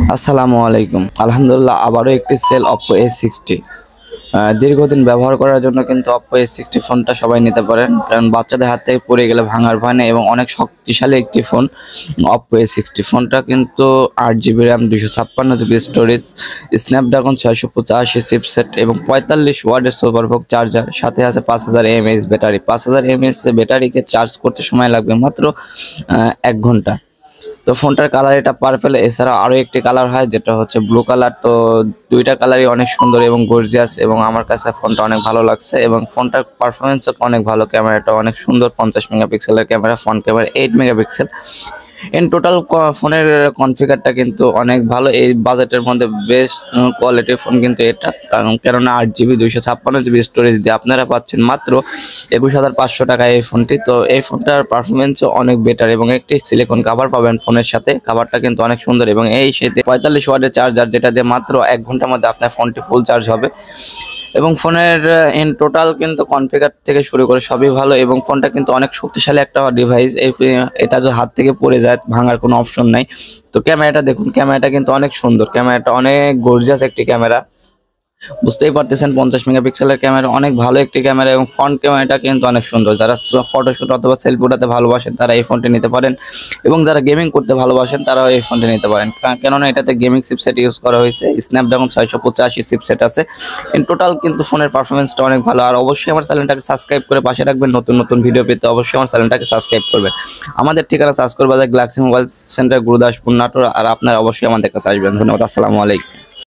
আসসালামু আলাইকুম। আলহামদুলিল্লাহ, আবারও একটি সেল Oppo A60। দীর্ঘদিন ব্যবহার করার জন্য কিন্তু Oppo A60 ফোনটা সবাই নিতে পারেন, কারণ বাচ্চাদের হাত থেকে পড়ে গেলে ভাঙার ভয় নেই এবং অনেক শক্তিশালী একটি ফোন Oppo A60 ফোনটা কিন্তু 8GB RAM, 256GB storage, Snapdragon 685 chipset এবং 45 ওয়াটের সুপারভোগ চার্জার, সাথে আছে 5000 mAh ব্যাটারি। 5000 mAh ব্যাটারিকে চার্জ করতে সময় লাগবে মাত্র 1 ঘন্টা। তো ফোনটার কালার এটা পার্পল, এছাড়া আরও একটি কালার হয় যেটা হচ্ছে ব্লু কালার। তো দুইটা কালারই অনেক সুন্দর এবং গর্জিয়াস, এবং আমার কাছে ফোনটা অনেক ভালো লাগছে এবং ফোনটার পারফরমেন্সও অনেক ভালো। ক্যামেরাটা অনেক সুন্দর, 50 মেগাপিক্সেলের camera, front camera 8 megapixel. In total ফোনের কনফিগারটা কিন্তু অনেক ভালো। এই বাজেটের মধ্যে বেস্ট কোয়ালিটির ফোন কিন্তু এটা, কেননা 8GB 256GB স্টোরেজ দিয়ে আপনারা পাচ্ছেন মাত্র 21500 টাকায় এই ফোনটি। তো এই ফোনটার পারফরমেন্সও অনেক বেটার এবং একটি সিলিকন কাভার পাবেন ফোনের সাথে। কাভারটা কিন্তু অনেক সুন্দর এবং এই সাথে 45 ওয়াটের চার্জার, যেটা দিয়ে মাত্র 1 ঘন্টার মধ্যে আপনার ফোনটি ফুল চার্জ হবে। এবং ফোনের ইন টোটাল কিন্তু কনফিগার থেকে শুরু করে সবই ভালো এবং ফোনটা কিন্তু অনেক শক্তিশালী একটা ডিভাইস। এটা যে হাত থেকে পড়ে যায়, ভাঙার কোনো অপশন নাই। তো ক্যামেরাটা দেখুন, ক্যামেরাটা কিন্তু অনেক সুন্দর, ক্যামেরাটা অনেক গর্জিয়াস একটি ক্যামেরা। বুঝতেই পারতেছেন 50 মেগাপিক্সেলের ক্যামেরা অনেক ভালো একটি ক্যামেরা এবং ফ্রন্ট ক্যামেরাটা কিন্তু অনেক সুন্দর। যারা ফটোশুট অথবা সেলফি উঠাতে ভালোবাসেন তারা এই ফোনটি নিতে পারেন, এবং যারা গেমিং করতে ভালোবাসেন তারাও এই ফোনটি নিতে পারেন, কেননা এটাতে গেমিং চিপসেট ইউজ করা হয়েছে, স্ন্যাপড্রাগন 685 চিপসেট আছে। ইন টোটাল কিন্তু ফোনের পারফরমেন্সটা অনেক ভালো। আর অবশ্যই আমার চ্যানেলটাকে সাবস্ক্রাইব করে পাশে রাখবেন, নতুন নতুন ভিডিও পেতে অবশ্যই আমার চ্যানেলটাকে সাবস্ক্রাইব করবেন। আমাদের ঠিকানা সার্চ করবে Galaxy mobile centre, Gurudaspur, Natore. আর আপনারা অবশ্যই আমাদের কাছে আসবেন। ধন্যবাদ। আসসালামু আলাইকুম।